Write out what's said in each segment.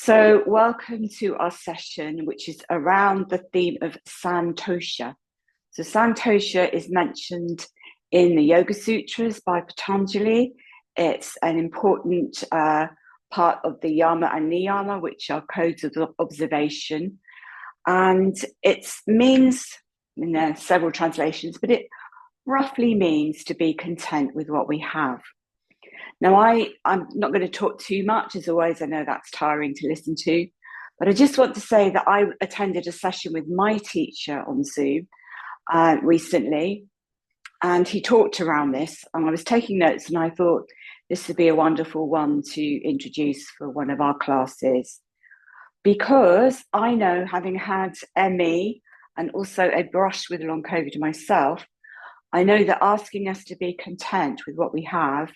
So, welcome to our session, which is around the theme of Santosha. So, Santosha is mentioned in the Yoga Sutras by Patanjali. It's an important part of the Yama and Niyama, which are codes of observation. And it means, there are several translations, but it roughly means to be content with what we have. Now, I'm not going to talk too much, as always. I know that's tiring to listen to, but I just want to say that I attended a session with my teacher on Zoom recently, and he talked around this, and I was taking notes, and I thought this would be a wonderful one to introduce for one of our classes, because I know, having had ME and also a brush with long COVID myself, I know that asking us to be content with what we have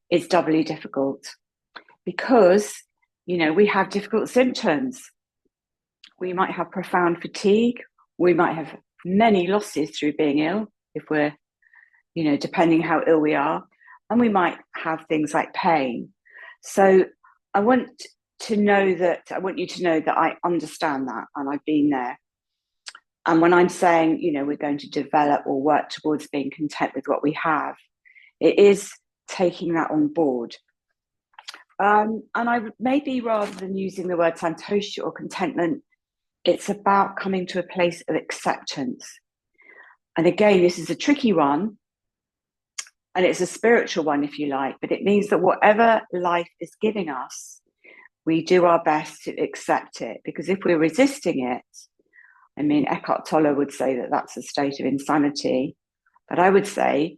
is doubly difficult because, we have difficult symptoms. We might have profound fatigue. We might have many losses through being ill if we're, depending how ill we are. And we might have things like pain. So I want you to know that I understand that, and I've been there. And when I'm saying, we're going to develop or work towards being content with what we have, it is taking that on board. And I maybe, rather than using the word santosha or contentment, it's about coming to a place of acceptance. And again, this is a tricky one, and it's a spiritual one, if you like, but it means that whatever life is giving us, we do our best to accept it, because if we're resisting it, Eckhart Tolle would say that that's a state of insanity, but I would say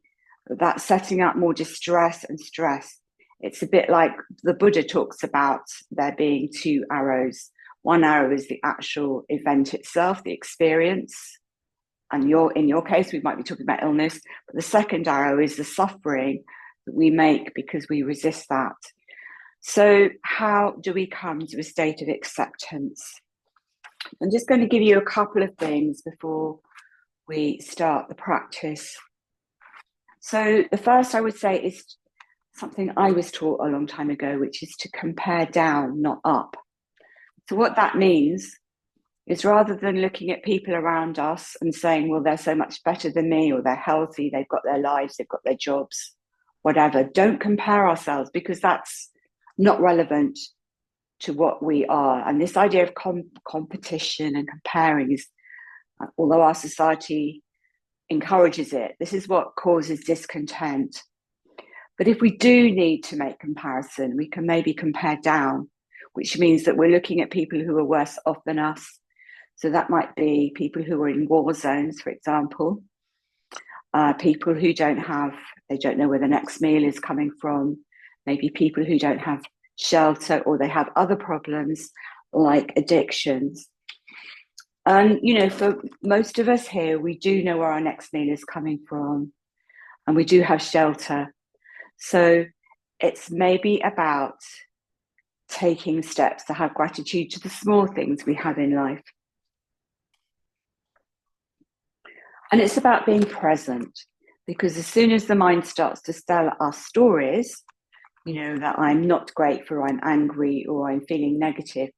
that's setting up more distress and stress. It's a bit like the Buddha talks about there being two arrows. One arrow is the actual event itself, the experience. And in your case, we might be talking about illness. But the second arrow is the suffering that we make because we resist that. So how do we come to a state of acceptance? I'm just going to give you a couple of things before we start the practice. So the first I would say is something I was taught a long time ago, which is to compare down, not up. So what that means is, rather than looking at people around us and saying, well, they're so much better than me, or they're healthy, they've got their lives, they've got their jobs, whatever, don't compare ourselves, because that's not relevant to what we are. And this idea of competition and comparing is, although our society encourages it, this is what causes discontent. But if we do need to make comparison, we can maybe compare down, which means that we're looking at people who are worse off than us. So that might be people who are in war zones, for example, people who don't know where the next meal is coming from, maybe people who don't have shelter, or they have other problems like addictions. And, for most of us here, we do know where our next meal is coming from, and we do have shelter. So it's maybe about taking steps to have gratitude to the small things we have in life. And it's about being present, because as soon as the mind starts to tell us stories, that I'm not grateful, or I'm angry, or I'm feeling negative,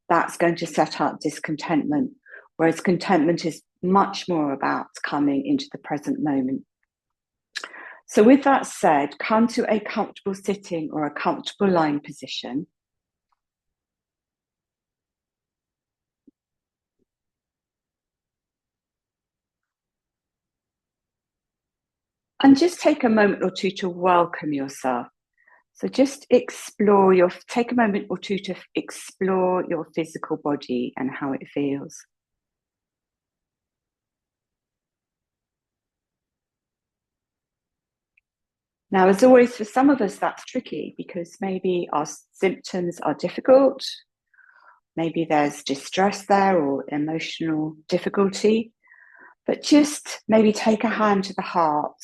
that's going to set up discontentment. Whereas contentment is much more about coming into the present moment. So with that said, come to a comfortable sitting or a comfortable lying position. And just take a moment or two to welcome yourself. So just take a moment or two to explore your physical body and how it feels. Now, as always, for some of us, that's tricky, because maybe our symptoms are difficult. Maybe there's distress there, or emotional difficulty. But just maybe take a hand to the heart.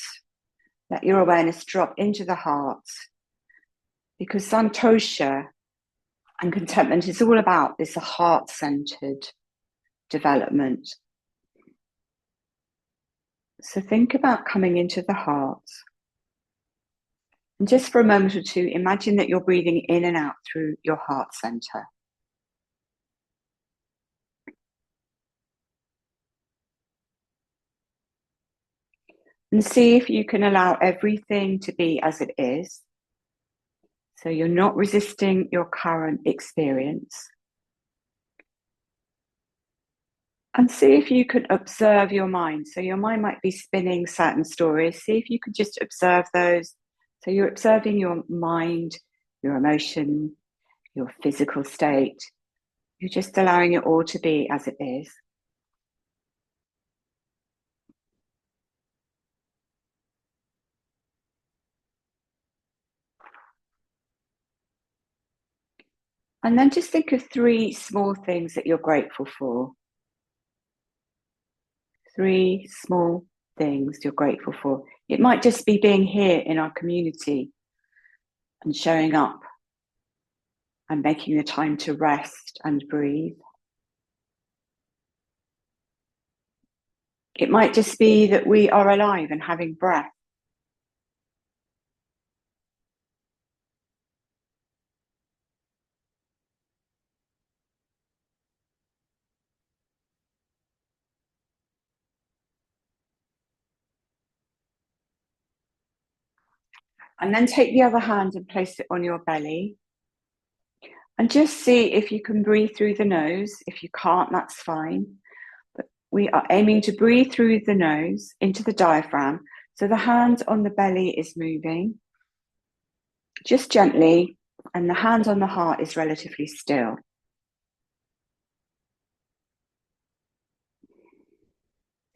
Let your awareness drop into the heart. Because Santosha and contentment is all about this heart-centered development. So think about coming into the heart. And just for a moment or two, imagine that you're breathing in and out through your heart center. And see if you can allow everything to be as it is. So you're not resisting your current experience. And see if you can observe your mind. So your mind might be spinning certain stories. See if you can just observe those. So you're observing your mind, your emotion, your physical state. You're just allowing it all to be as it is. And then just think of 3 small things that you're grateful for. 3 small things you're grateful for. It might just be being here in our community and showing up and making the time to rest and breathe. It might just be that we are alive and having breath. And then take the other hand and place it on your belly. And just see if you can breathe through the nose. If you can't, that's fine. But we are aiming to breathe through the nose into the diaphragm. So the hand on the belly is moving just gently, and the hand on the heart is relatively still.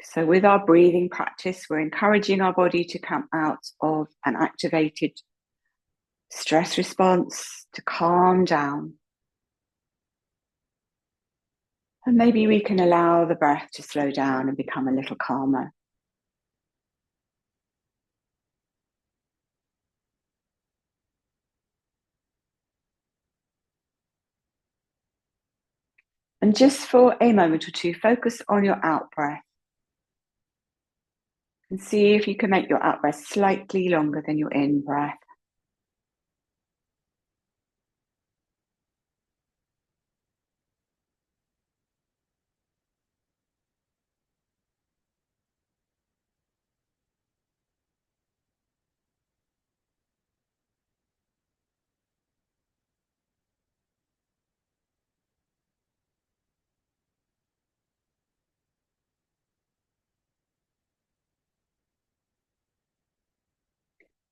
So with our breathing practice, we're encouraging our body to come out of an activated stress response, to calm down. And maybe we can allow the breath to slow down and become a little calmer. And just for a moment or two, focus on your out breath. And see if you can make your out breath slightly longer than your in breath.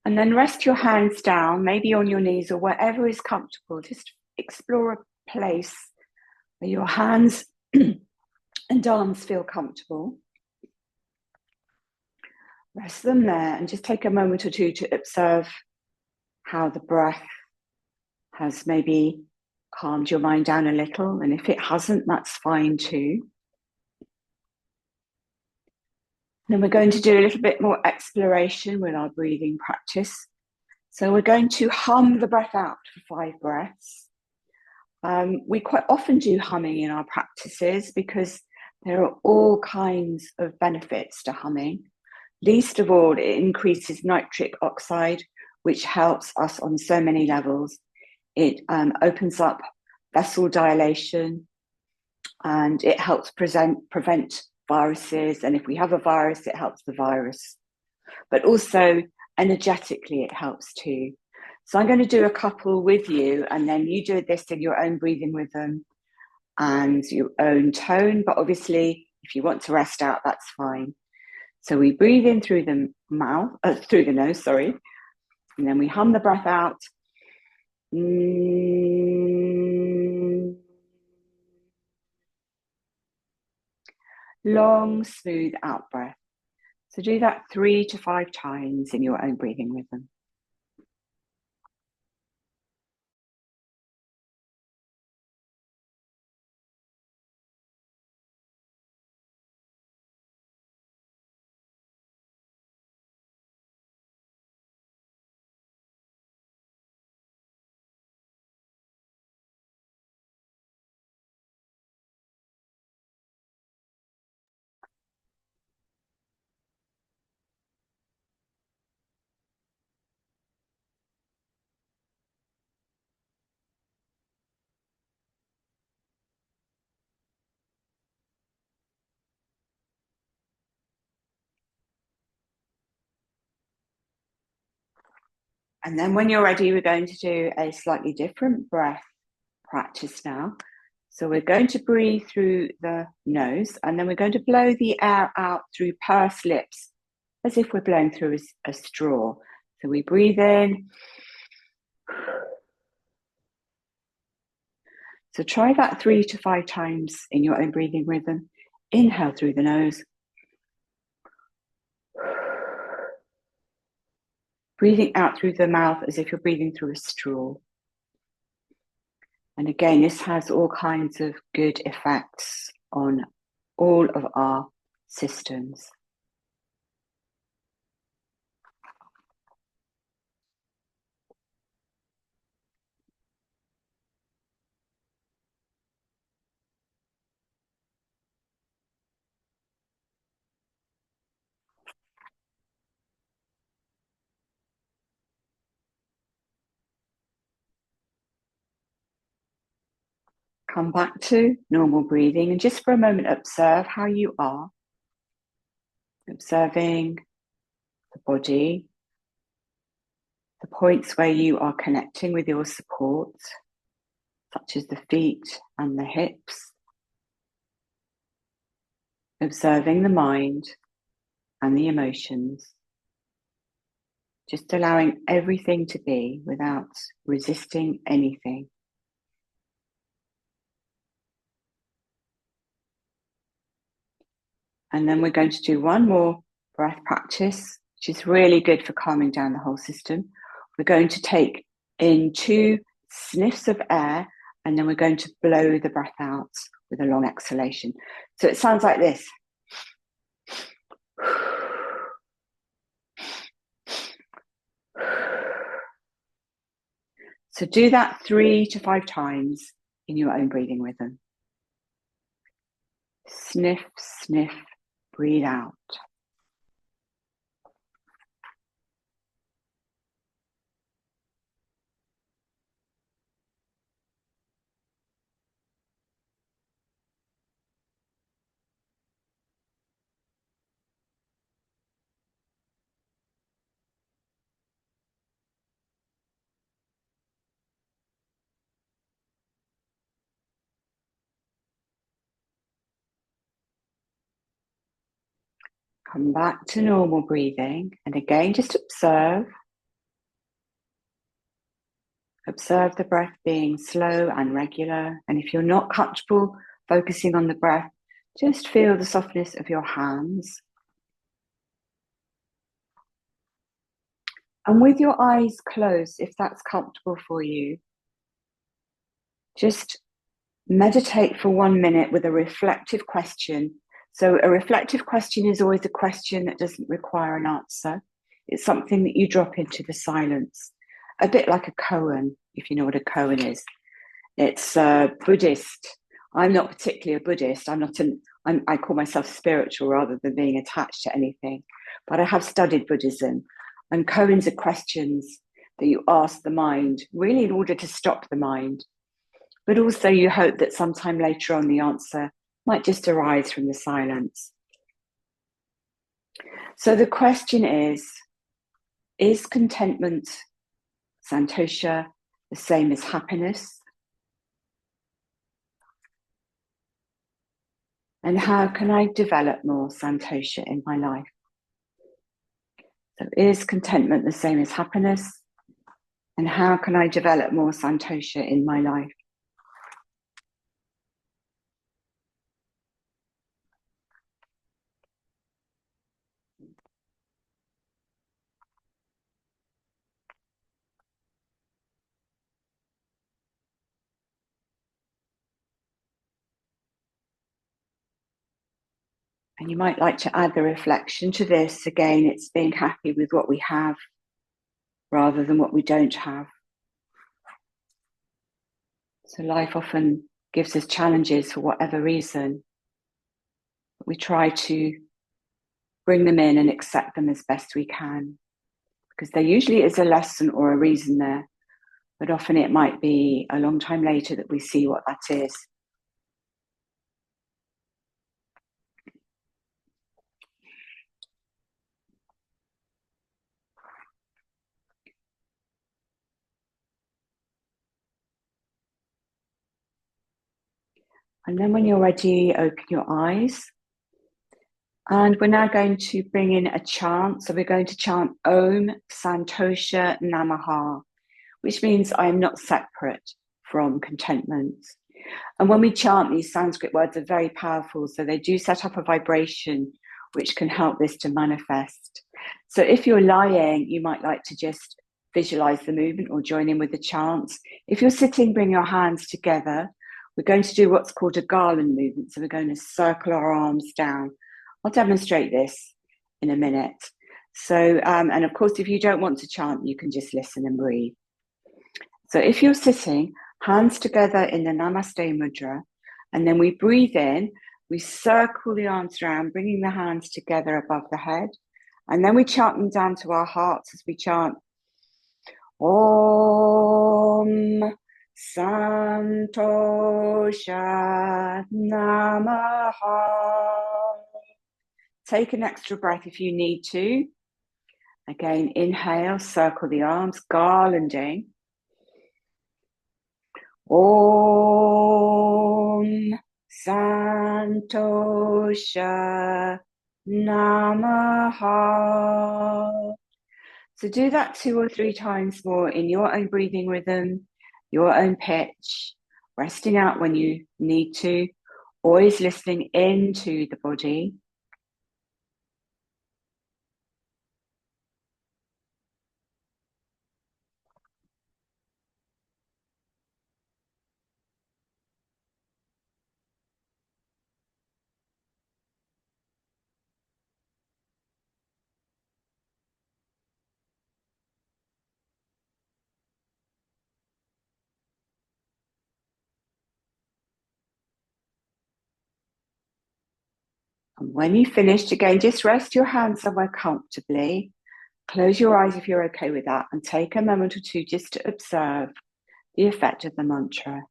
And then rest your hands down, maybe on your knees or wherever is comfortable. Just explore a place where your hands and arms feel comfortable. Rest them there and just take a moment or two to observe how the breath has maybe calmed your mind down a little. And if it hasn't, that's fine too. Then we're going to do a little bit more exploration with our breathing practice. So we're going to hum the breath out for 5 breaths. We quite often do humming in our practices because there are all kinds of benefits to humming. Least of all, it increases nitric oxide, which helps us on so many levels. It opens up vessel dilation, and it helps prevent viruses. And if we have a virus, it helps the virus. But also energetically, it helps too. So I'm going to do a couple with you, and then you do this in your own breathing rhythm and your own tone. But obviously, if you want to rest out, that's fine. So we breathe in through the mouth, through the nose, sorry. And then we hum the breath out. Long, smooth out breath. So do that 3 to 5 times in your own breathing rhythm. And then when you're ready, we're going to do a slightly different breath practice now. So we're going to breathe through the nose, and then we're going to blow the air out through pursed lips, as if we're blowing through a straw. So we breathe in. So try that 3 to 5 times in your own breathing rhythm. Inhale through the nose. Breathing out through the mouth as if you're breathing through a straw. And again, this has all kinds of good effects on all of our systems. Come back to normal breathing and just for a moment observe how you are. Observing the body, the points where you are connecting with your support, such as the feet and the hips. Observing the mind and the emotions. Just allowing everything to be without resisting anything. And then we're going to do one more breath practice, which is really good for calming down the whole system. We're going to take in 2 sniffs of air, and then we're going to blow the breath out with a long exhalation. So it sounds like this. So do that 3 to 5 times in your own breathing rhythm. Sniff, sniff, breathe out. Come back to normal breathing. And again, just observe. Observe the breath being slow and regular. And if you're not comfortable focusing on the breath, just feel the softness of your hands. And with your eyes closed, if that's comfortable for you, just meditate for 1 minute with a reflective question. So a reflective question is always a question that doesn't require an answer. It's something that you drop into the silence, a bit like a koan, if you know what a koan is. It's Buddhist. I'm not particularly a Buddhist. I call myself spiritual rather than being attached to anything. But I have studied Buddhism. And koans are questions that you ask the mind, really in order to stop the mind. But also you hope that sometime later on the answer might just arise from the silence. So the question is contentment, Santosha, the same as happiness? And how can I develop more Santosha in my life? So is contentment the same as happiness? And how can I develop more Santosha in my life? And you might like to add the reflection to this. Again, it's being happy with what we have rather than what we don't have. So life often gives us challenges for whatever reason. But we try to bring them in and accept them as best we can, because there usually is a lesson or a reason there, but often it might be a long time later that we see what that is. And then when you're ready, open your eyes. And we're now going to bring in a chant. So we're going to chant Om Santosha Namaha, which means I am not separate from contentment. And when we chant, these Sanskrit words are very powerful. So they do set up a vibration which can help this to manifest. So if you're lying, you might like to just visualize the movement or join in with the chants. If you're sitting, bring your hands together. We're going to do what's called a garland movement. So we're going to circle our arms down. I'll demonstrate this in a minute. So, and of course, if you don't want to chant, you can just listen and breathe. So if you're sitting, hands together in the Namaste Mudra, and then we breathe in, we circle the arms around, bringing the hands together above the head, and then we chant them down to our hearts as we chant Om Santosha Namaha. Take an extra breath if you need to. Again, inhale, circle the arms, garlanding. Om Santosha Namaha. So do that 2 or 3 times more in your own breathing rhythm, your own pitch, resting out when you need to, always listening into the body. And when you've finished, again, just rest your hands somewhere comfortably. Close your eyes if you're okay with that, and take a moment or two just to observe the effect of the mantra.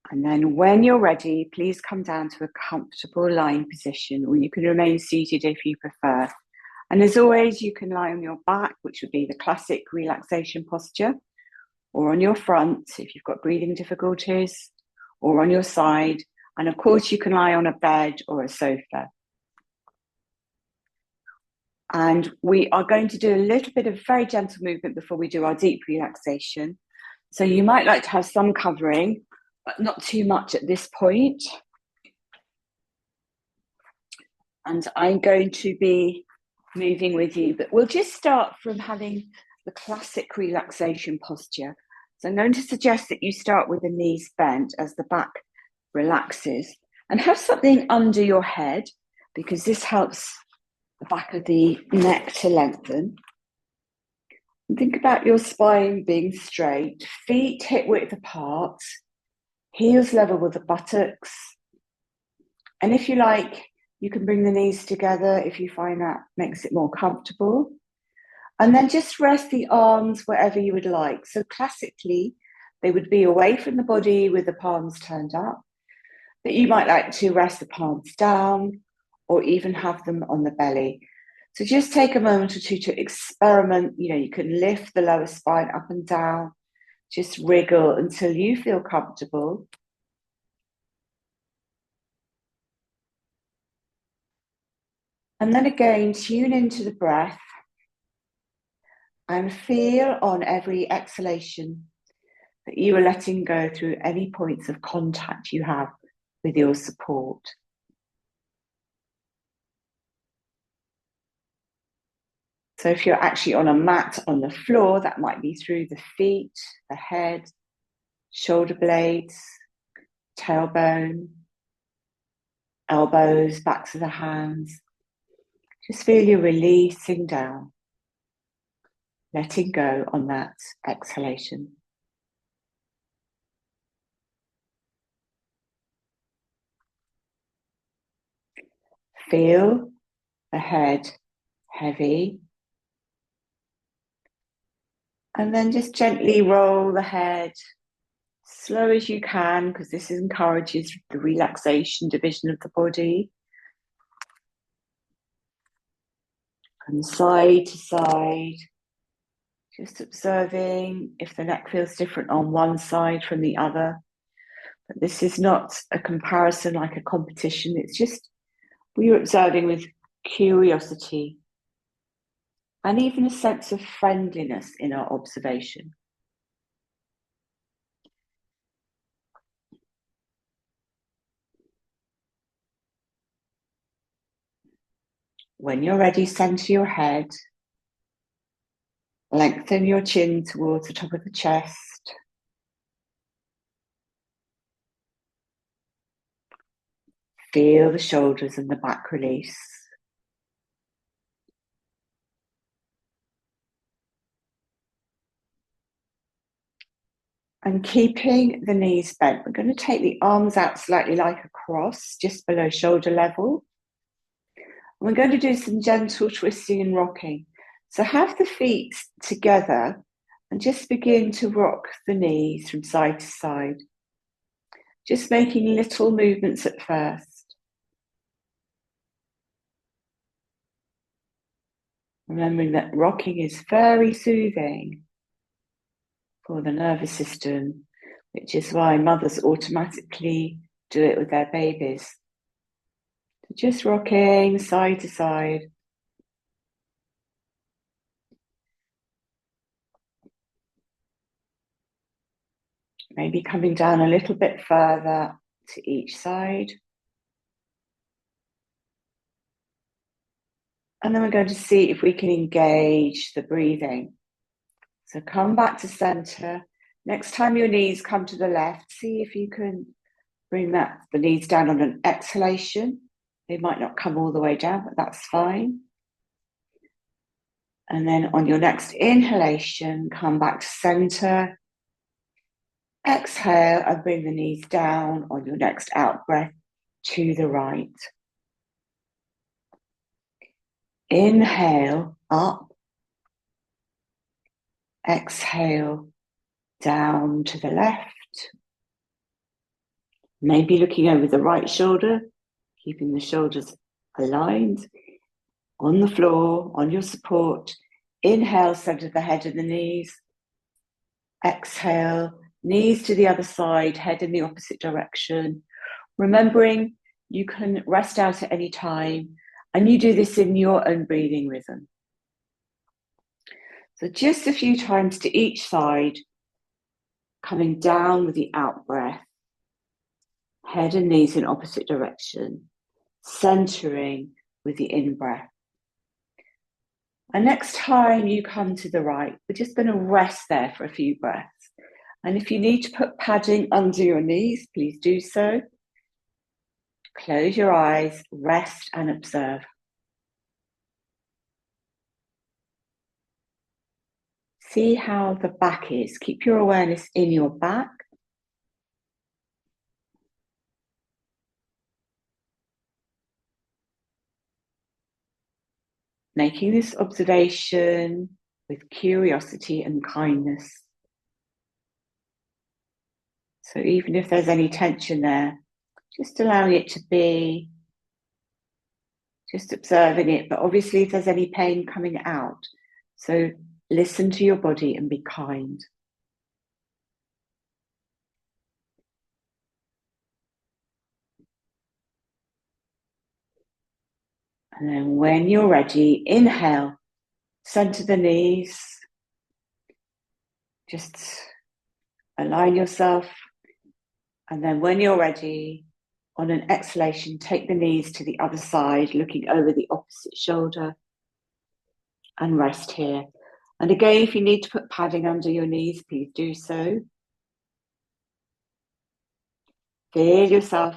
And then when you're ready, please come down to a comfortable lying position, or you can remain seated if you prefer. And as always, you can lie on your back, which would be the classic relaxation posture, or on your front if you've got breathing difficulties, or on your side. And of course, you can lie on a bed or a sofa. And we are going to do a little bit of very gentle movement before we do our deep relaxation. So you might like to have some covering, but not too much at this point. And I'm going to be moving with you, but we'll just start from having the classic relaxation posture. So I'm going to suggest that you start with the knees bent as the back relaxes, and have something under your head, because this helps the back of the neck to lengthen. And think about your spine being straight, feet hip width apart, heels level with the buttocks. And if you like, you can bring the knees together if you find that makes it more comfortable. And then just rest the arms wherever you would like. So classically, they would be away from the body with the palms turned up. But you might like to rest the palms down, or even have them on the belly. So just take a moment or two to experiment. You can lift the lower spine up and down, just wriggle until you feel comfortable. And then again, tune into the breath and feel on every exhalation that you are letting go through any points of contact you have with your support. So if you're actually on a mat on the floor, that might be through the feet, the head, shoulder blades, tailbone, elbows, backs of the hands. Just feel you releasing down, letting go on that exhalation. Feel the head heavy. And then just gently roll the head, slow as you can, because this encourages the relaxation division of the body. from side to side, just observing if the neck feels different on one side from the other. But this is not a comparison like a competition. It's just we're observing with curiosity and even a sense of friendliness in our observation. When you're ready, center your head. Lengthen your chin towards the top of the chest. Feel the shoulders and the back release. And keeping the knees bent, we're going to take the arms out slightly like a cross, just below shoulder level. And we're going to do some gentle twisting and rocking. So have the feet together and just begin to rock the knees from side to side. Just making little movements at first. Remembering that rocking is very soothing for the nervous system, which is why mothers automatically do it with their babies. So just rocking side to side. Maybe coming down a little bit further to each side. And then we're going to see if we can engage the breathing. So come back to center. Next time your knees come to the left, see if you can bring the knees down on an exhalation. They might not come all the way down, but that's fine. And then on your next inhalation, come back to center. Exhale and bring the knees down on your next out breath to the right. Inhale up. Exhale down to the left. Maybe looking over the right shoulder, keeping the shoulders aligned on the floor, on your support. Inhale, center the head and the knees. Exhale, knees to the other side, head in the opposite direction. Remembering you can rest out at any time, and you do this in your own breathing rhythm. So just a few times to each side, coming down with the out breath, head and knees in opposite direction, centering with the in breath. And next time you come to the right, we're just going to rest there for a few breaths. And if you need to put padding under your knees, please do so. Close your eyes, rest and observe. See how the back is. Keep your awareness in your back. Making this observation with curiosity and kindness. So even if there's any tension there, just allowing it to be, just observing it. But obviously if there's any pain coming out, so listen to your body and be kind. And then when you're ready, inhale, center the knees. Just align yourself. And then when you're ready, on an exhalation, take the knees to the other side, looking over the opposite shoulder, and rest here. And again, if you need to put padding under your knees, please do so. Feel yourself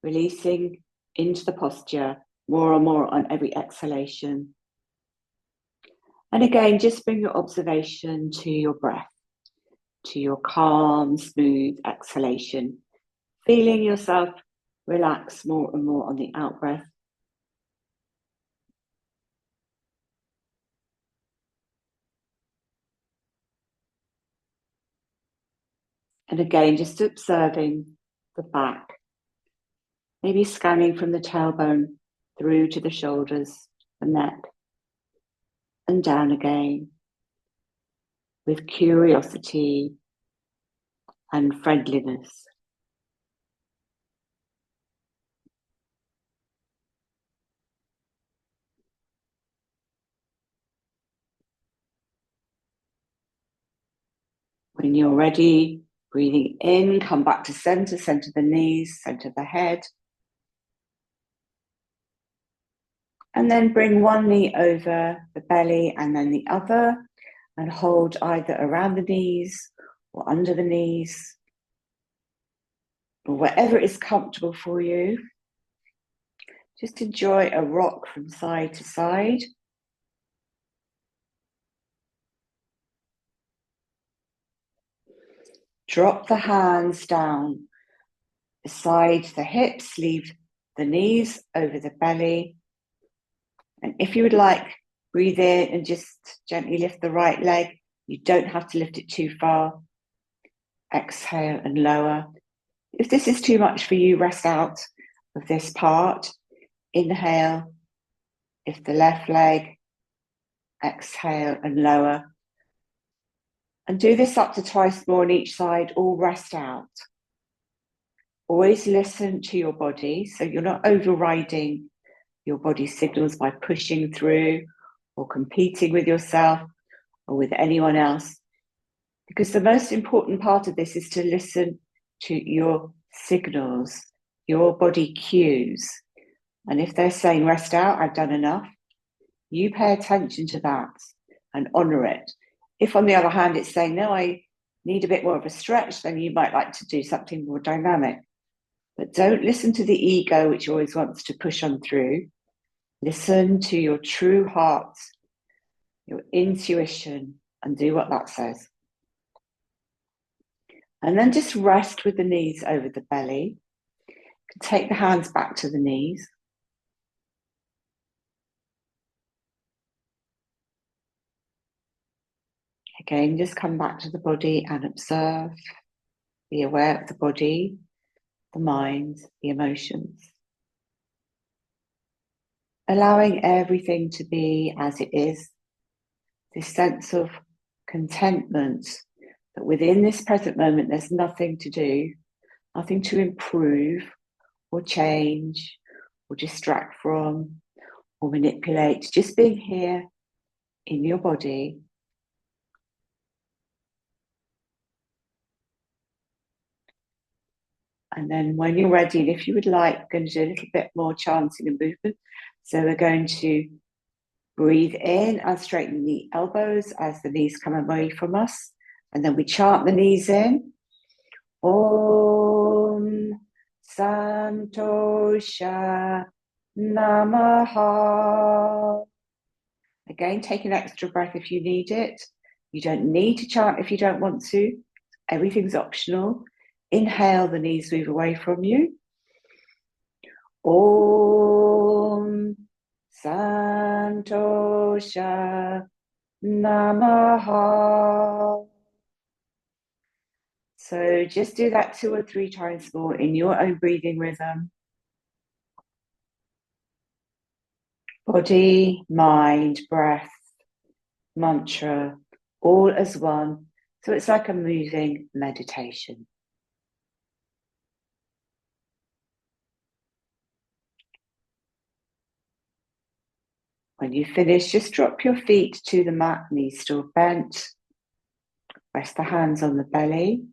releasing into the posture more and more on every exhalation. And again, just bring your observation to your breath, to your calm, smooth exhalation, feeling yourself relax more and more on the out breath. And again, just observing the back, maybe scanning from the tailbone through to the shoulders, the neck. and down again with curiosity and friendliness. When you're ready, breathing in, come back to center the knees, center the head. And then bring one knee over the belly and then the other, and hold either around the knees or under the knees, or wherever is comfortable for you. Just enjoy a rock from side to side. Drop the hands down beside the hips, leave the knees over the belly. And if you would like, breathe in and just gently lift the right leg. You don't have to lift it too far. Exhale and lower. If this is too much for you, rest out of this part. Inhale, lift the left leg. Exhale and lower. And do this up to twice more on each side, or rest out. Always listen to your body, so you're not overriding your body signals by pushing through or competing with yourself or with anyone else. Because the most important part of this is to listen to your signals, your body cues. And if they're saying, rest out, I've done enough, you pay attention to that and honor it. If, on the other hand, it's saying, no, I need a bit more of a stretch, then you might like to do something more dynamic. But don't listen to the ego, which always wants to push on through. Listen to your true heart, your intuition, and do what that says. And then just rest with the knees over the belly. Take the hands back to the knees. Again, just come back to the body and observe. Be aware of the body, the mind, the emotions. Allowing everything to be as it is. This sense of contentment, that within this present moment, there's nothing to do, nothing to improve or change or distract from or manipulate. Just being here in your body. And then when you're ready, and if you would like, we're going to do a little bit more chanting and movement. So we're going to breathe in and straighten the elbows as the knees come away from us. And then we chant the knees in. Om Santosha Namaha. Again, take an extra breath if you need it. You don't need to chant if you don't want to. Everything's optional. Inhale, the knees move away from you. Om Santosha Namaha. So just do that 2 or 3 times more in your own breathing rhythm. Body, mind, breath, mantra, all as one. So it's like a moving meditation. When you finish, just drop your feet to the mat, knees still bent. Rest the hands on the belly.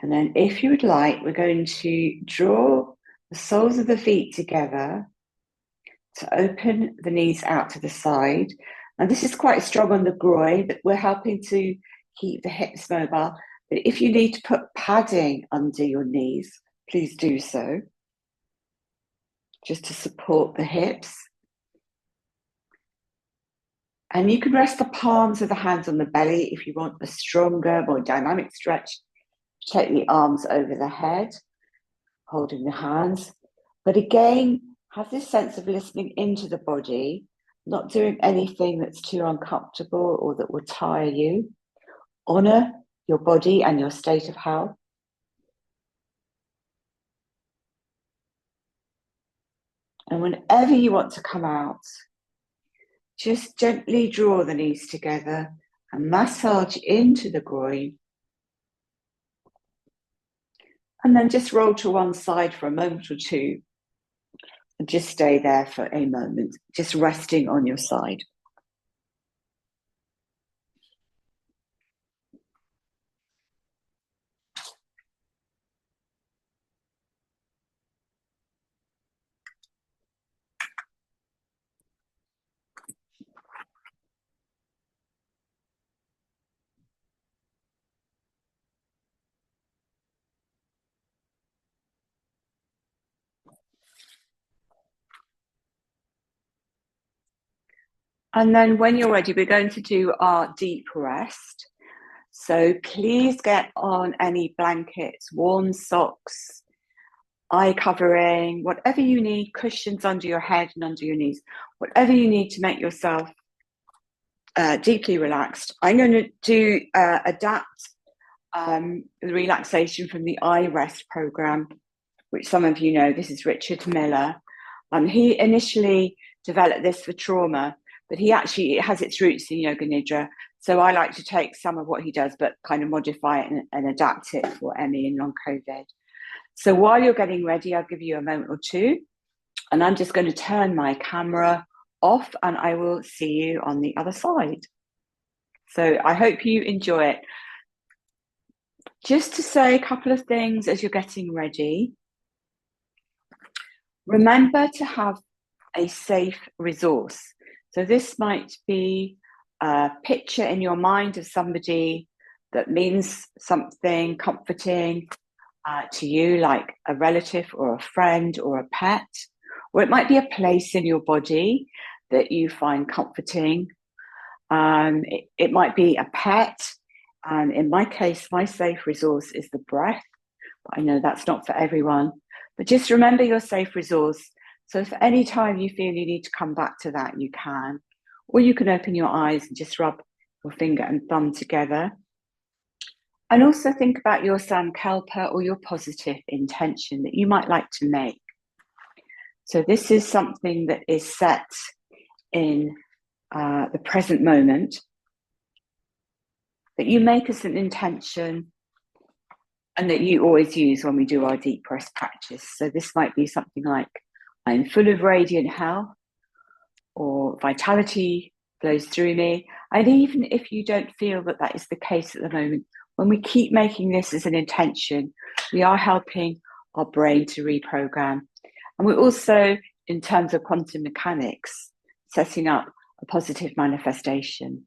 And then if you would like, we're going to draw the soles of the feet together to open the knees out to the side. And this is quite strong on the groin, but we're helping to keep the hips mobile. But if you need to put padding under your knees, please do so, just to support the hips. And you can rest the palms of the hands on the belly if you want a stronger, more dynamic stretch. Take the arms over the head, holding the hands. But again, have this sense of listening into the body, not doing anything that's too uncomfortable or that will tire you. Honor your body and your state of health. And whenever you want to come out, just gently draw the knees together and massage into the groin. And then just roll to one side for a moment or two. And just stay there for a moment, just resting on your side. And then when you're ready, we're going to do our deep rest. So please get on any blankets, warm socks, eye covering, whatever you need, cushions under your head and under your knees, whatever you need to make yourself deeply relaxed. I'm going to adapt the relaxation from the iRest program, which some of you know. This is Richard Miller. He initially developed this for trauma, but it has its roots in Yoga Nidra. So I like to take some of what he does, but kind of modify it and adapt it for ME and long COVID. So while you're getting ready, I'll give you a moment or two, and I'm just going to turn my camera off and I will see you on the other side. So I hope you enjoy it. Just to say a couple of things as you're getting ready. Remember to have a safe resource. So this might be a picture in your mind of somebody that means something comforting to you, like a relative or a friend or a pet, or it might be a place in your body that you find comforting. It might be a pet. In my case, my safe resource is the breath. But I know that's not for everyone. But just remember your safe resource. So if any time you feel you need to come back to that, you can. Or you can open your eyes and just rub your finger and thumb together. And also think about your sankalpa or your positive intention that you might like to make. So this is something that is set in the present moment that you make as an intention and that you always use when we do our deep breath practice. So this might be something like, I'm full of radiant health, or vitality flows through me. And even if you don't feel that that is the case at the moment, when we keep making this as an intention, we are helping our brain to reprogram. And we're also, in terms of quantum mechanics, setting up a positive manifestation.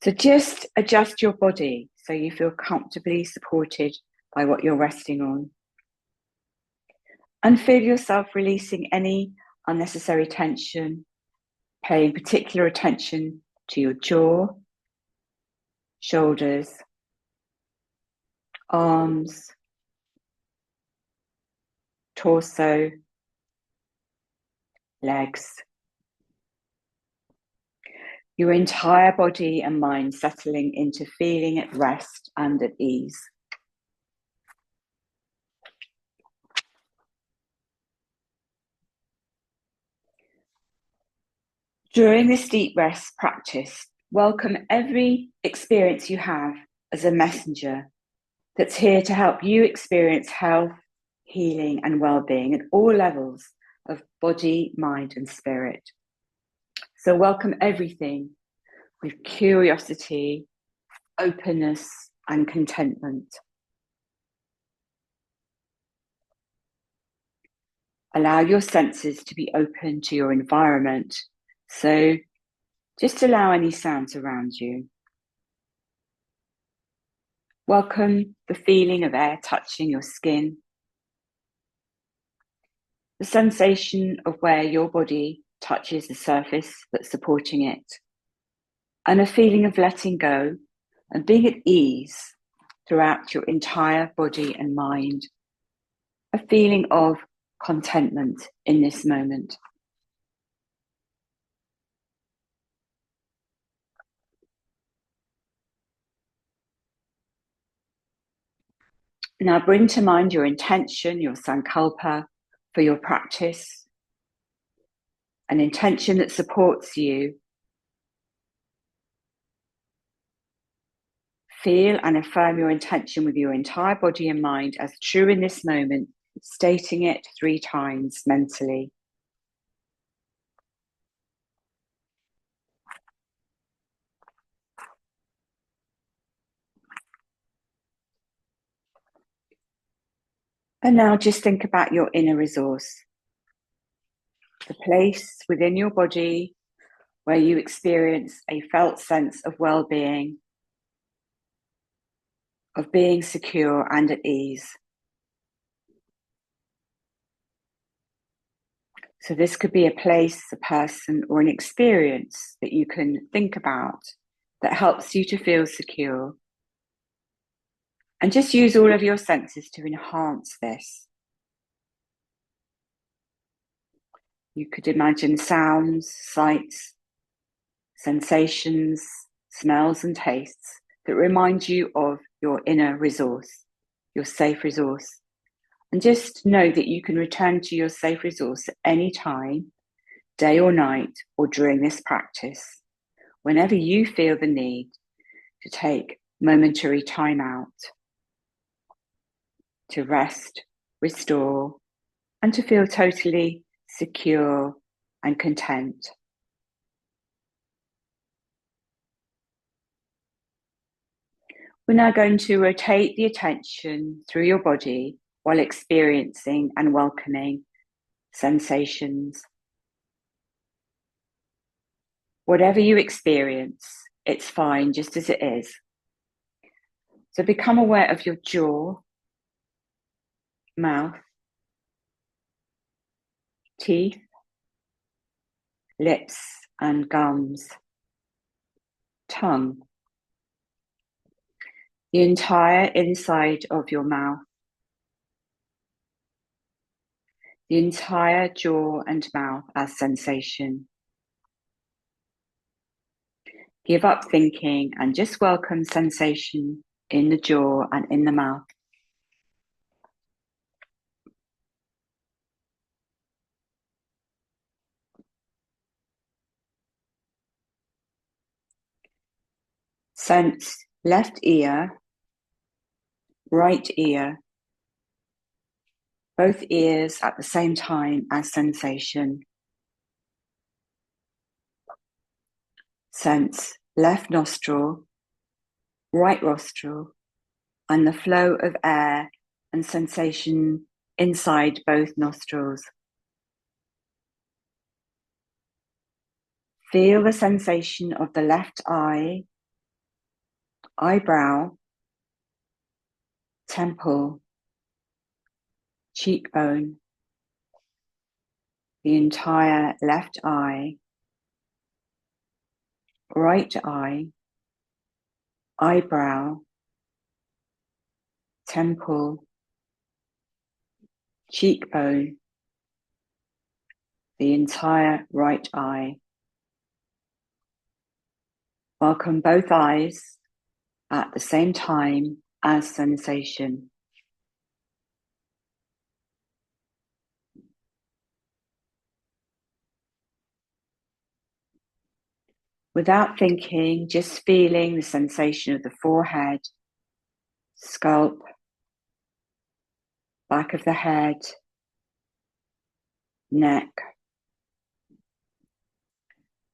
So just adjust your body so you feel comfortably supported by what you're resting on. And feel yourself releasing any unnecessary tension, paying particular attention to your jaw, shoulders, arms, torso, legs. Your entire body and mind settling into feeling at rest and at ease. During this deep rest practice, welcome every experience you have as a messenger that's here to help you experience health, healing, and well-being at all levels of body, mind, and spirit. So welcome everything with curiosity, openness, and contentment. Allow your senses to be open to your environment. So just allow any sounds around you. Welcome the feeling of air touching your skin, the sensation of where your body touches the surface that's supporting it, and a feeling of letting go and being at ease throughout your entire body and mind. A feeling of contentment in this moment. Now bring to mind your intention, your sankalpa for your practice, an intention that supports you. Feel and affirm your intention with your entire body and mind as true in this moment, stating it 3 times mentally. And now just think about your inner resource, the place within your body where you experience a felt sense of well-being, of being secure and at ease. So this could be a place, a person, or an experience that you can think about that helps you to feel secure. And just use all of your senses to enhance this. You could imagine sounds, sights, sensations, smells, and tastes that remind you of your inner resource, your safe resource. And just know that you can return to your safe resource at any time, day or night, or during this practice, whenever you feel the need to take momentary time out to rest, restore, and to feel totally secure and content. We're now going to rotate the attention through your body while experiencing and welcoming sensations. Whatever you experience, it's fine just as it is. So become aware of your jaw, mouth, teeth, lips and gums, tongue, the entire inside of your mouth, the entire jaw and mouth as sensation. Give up thinking and just welcome sensation in the jaw and in the mouth. Sense left ear, right ear, both ears at the same time as sensation. Sense left nostril, right nostril, and the flow of air and sensation inside both nostrils. Feel the sensation of the left eye, eyebrow, temple, cheekbone, the entire left eye, right eye, eyebrow, temple, cheekbone, the entire right eye. Welcome both eyes at the same time as sensation. Without thinking, just feeling the sensation of the forehead, scalp, back of the head, neck,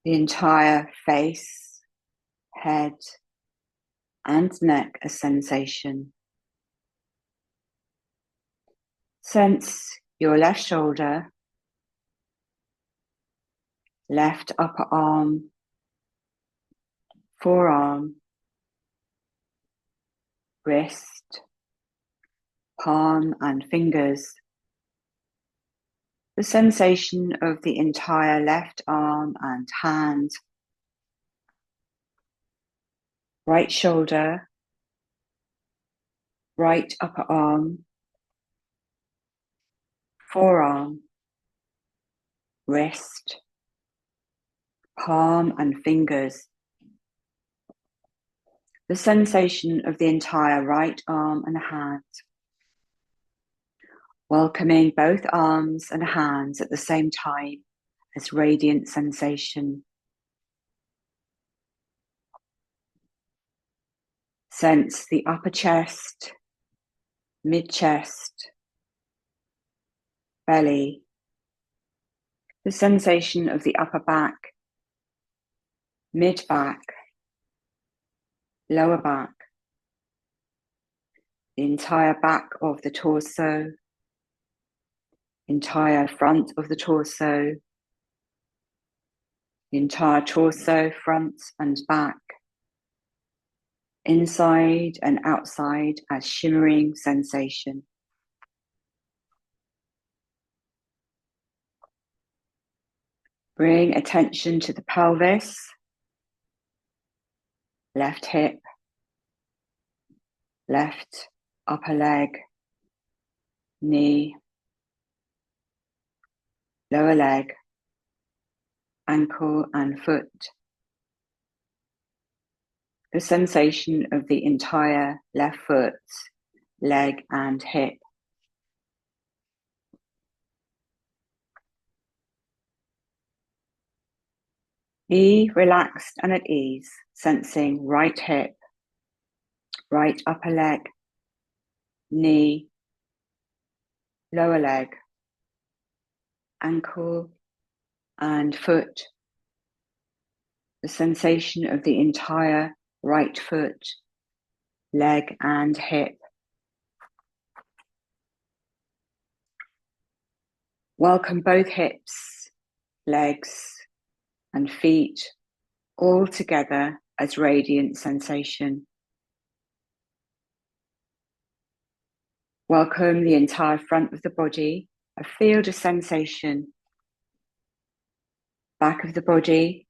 the entire face, head, and neck as sensation. Sense your left shoulder, left upper arm, forearm, wrist, palm and fingers. The sensation of the entire left arm and hand, right shoulder, right upper arm, forearm, wrist, palm and fingers. The sensation of the entire right arm and hand. welcoming both arms and hands at the same time as radiant sensation. Sense the upper chest, mid-chest, belly, the sensation of the upper back, mid-back, lower back, the entire back of the torso, entire front of the torso, the entire torso, front and back, inside and outside as shimmering sensation. Bring attention to the pelvis, left hip, left upper leg, knee, lower leg, ankle and foot. The sensation of the entire left foot, leg and hip. Be relaxed and at ease, sensing right hip, right upper leg, knee, lower leg, ankle and foot. The sensation of the entire right foot, leg and hip. Welcome both hips, legs and feet all together as radiant sensation. Welcome the entire front of the body, a field of sensation. Back of the body,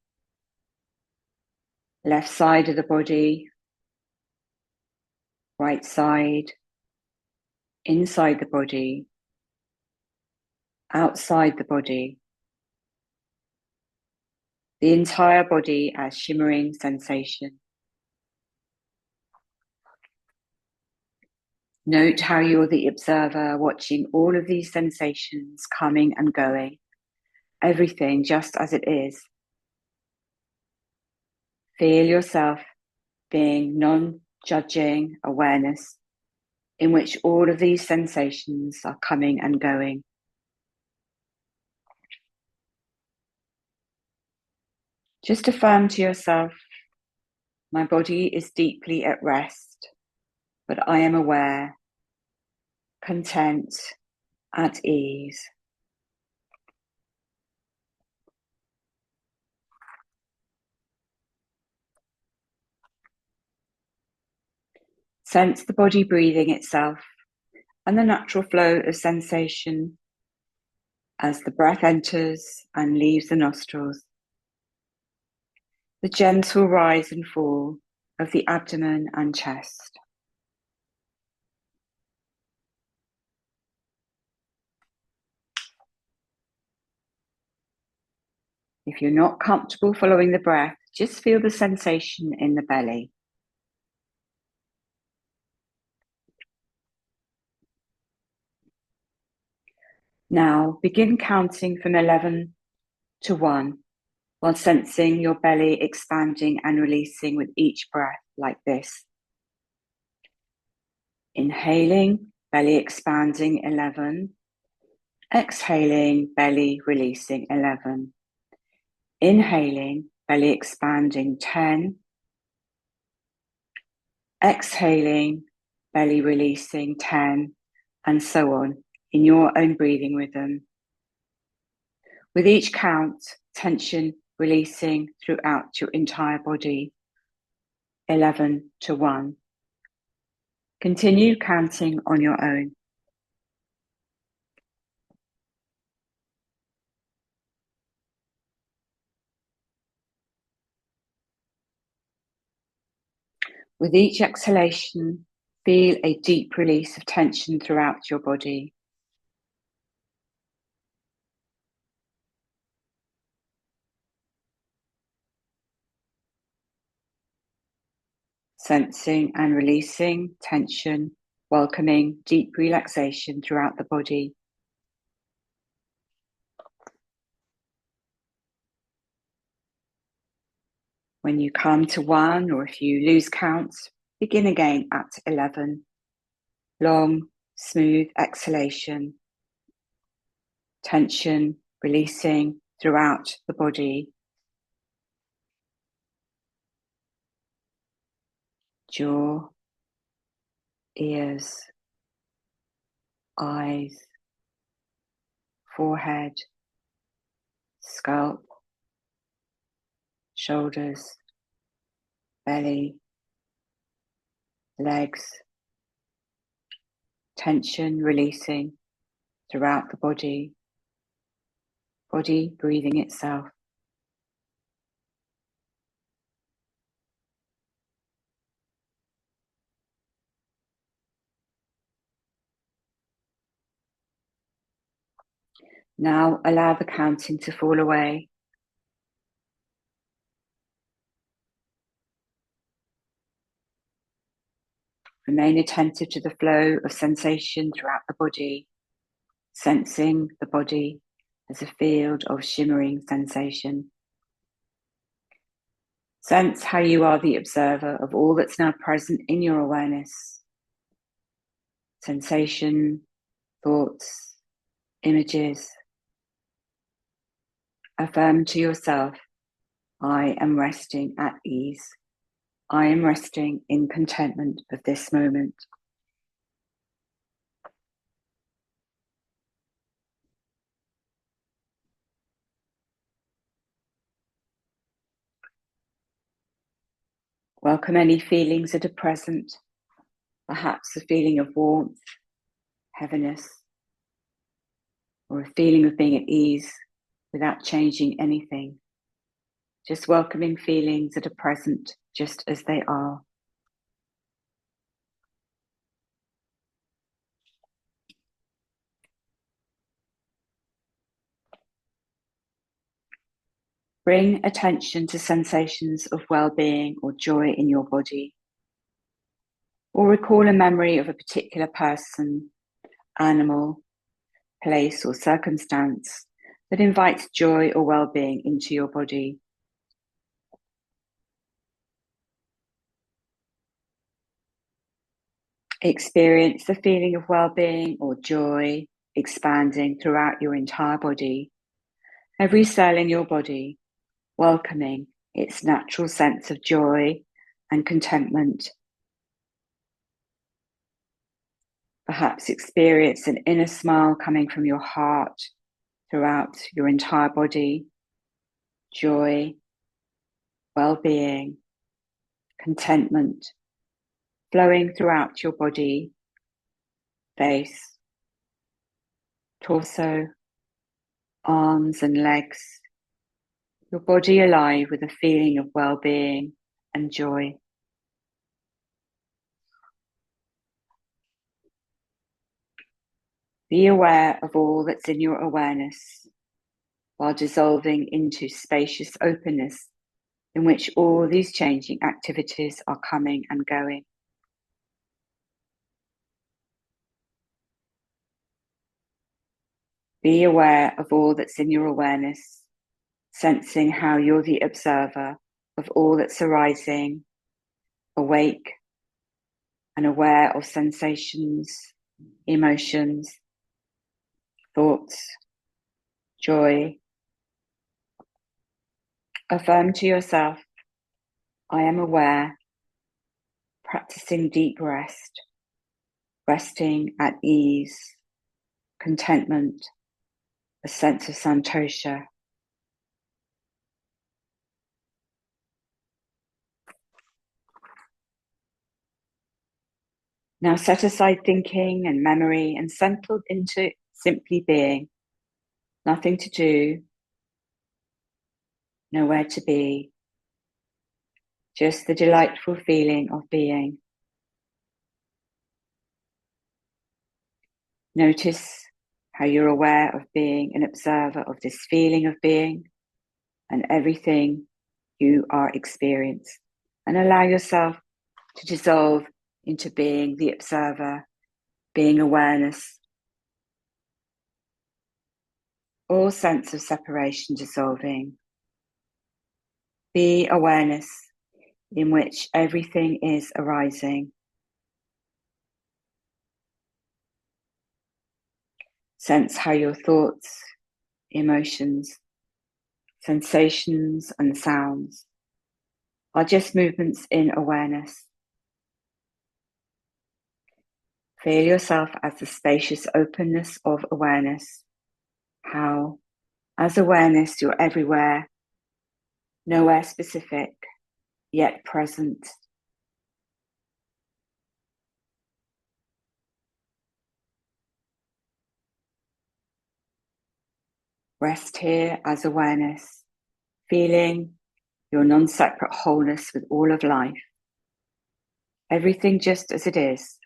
left side of the body, right side, inside the body, outside the body. The entire body as shimmering sensation. Note how you're the observer, watching all of these sensations coming and going, everything just as it is. Feel yourself being non-judging awareness in which all of these sensations are coming and going. Just affirm to yourself, my body is deeply at rest, but I am aware, content, at ease. Sense the body breathing itself and the natural flow of sensation as the breath enters and leaves the nostrils. The gentle rise and fall of the abdomen and chest. If you're not comfortable following the breath, just feel the sensation in the belly. Now begin counting from 11 to 1 while sensing your belly expanding and releasing with each breath like this. Inhaling, belly expanding 11. Exhaling, belly releasing 11. Inhaling, belly expanding 10. Exhaling, belly releasing 10, and so on in your own breathing rhythm. With each count, tension releasing throughout your entire body. 11 to 1. Continue counting on your own. With each exhalation, feel a deep release of tension throughout your body. Sensing and releasing tension welcoming deep relaxation throughout the body. When you come to 1, or if you lose count, begin again at 11. Long, smooth exhalation. Tension releasing throughout the body. Jaw, ears, eyes, forehead, scalp, shoulders, belly, legs. Tension releasing throughout the body. Body breathing itself. Now allow the counting to fall away. Remain attentive to the flow of sensation throughout the body, sensing the body as a field of shimmering sensation. Sense how you are the observer of all that's now present in your awareness. Sensation, thoughts, images. Affirm to yourself, I am resting at ease. I am resting in contentment of this moment. Welcome any feelings that are present, perhaps a feeling of warmth, heaviness, or a feeling of being at ease without changing anything. Just welcoming feelings that are present just as they are. Bring attention to sensations of well-being or joy in your body, or recall a memory of a particular person, animal, place, or circumstance that invites joy or well-being into your body. Experience the feeling of well-being or joy expanding throughout your entire body, every cell in your body, welcoming its natural sense of joy and contentment. Perhaps experience an inner smile coming from your heart throughout your entire body. Joy, well-being, contentment flowing throughout your body, face, torso, arms and legs. Your body alive with a feeling of well-being and joy. Be aware of all that's in your awareness while dissolving into spacious openness in which all these changing activities are coming and going. Be aware of all that's in your awareness, sensing how you're the observer of all that's arising, awake and aware of sensations, emotions, thoughts, joy. Affirm to yourself, I am aware, practicing deep rest, resting at ease, contentment, a sense of Santosha. Now set aside thinking and memory and settle into simply being. Nothing to do, nowhere to be, just the delightful feeling of being. Notice how you're aware of being an observer of this feeling of being and everything you are experiencing, and allow yourself to dissolve into being the observer being awareness, all sense of separation dissolving. Be awareness in which everything is arising. Sense how your thoughts, emotions, sensations, and sounds are just movements in awareness. Feel yourself as the spacious openness of awareness. How, as awareness, you're everywhere, nowhere specific, yet present. Rest here as awareness, feeling your non-separate wholeness with all of life. Everything just as it is.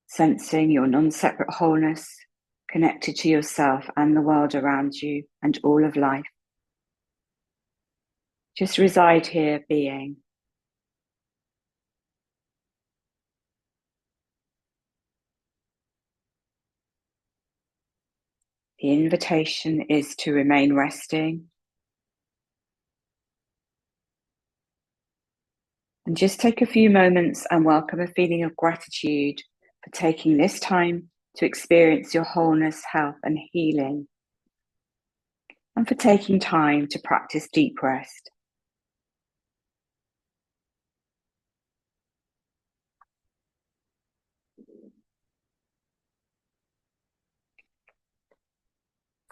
Sensing your non-separate wholeness, connected to yourself and the world around you and all of life. Just reside here being. The invitation is to remain resting. And just take a few moments and welcome a feeling of gratitude for taking this time to experience your wholeness, health, and healing. And for taking time to practice deep rest.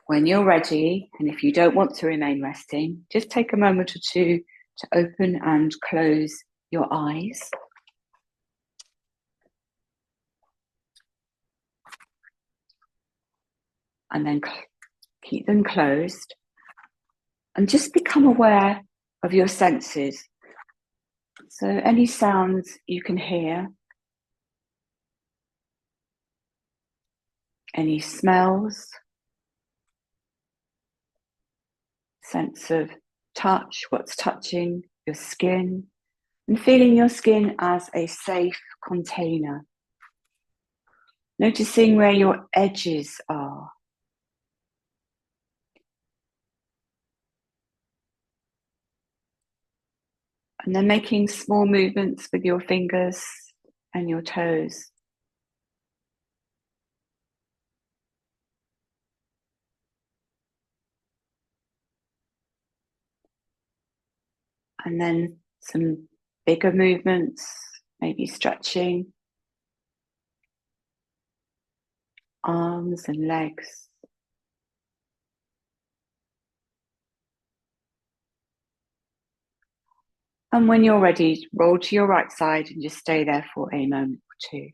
When you're ready, and if you don't want to remain resting, just take a moment or two to open and close your eyes. And then keep them closed. And just become aware of your senses. So any sounds you can hear, any smells, sense of touch, what's touching your skin, and feeling your skin as a safe container. Noticing where your edges are. And then making small movements with your fingers and your toes. And then some bigger movements, maybe stretching arms and legs. And when you're ready, roll to your right side and just stay there for a moment or two.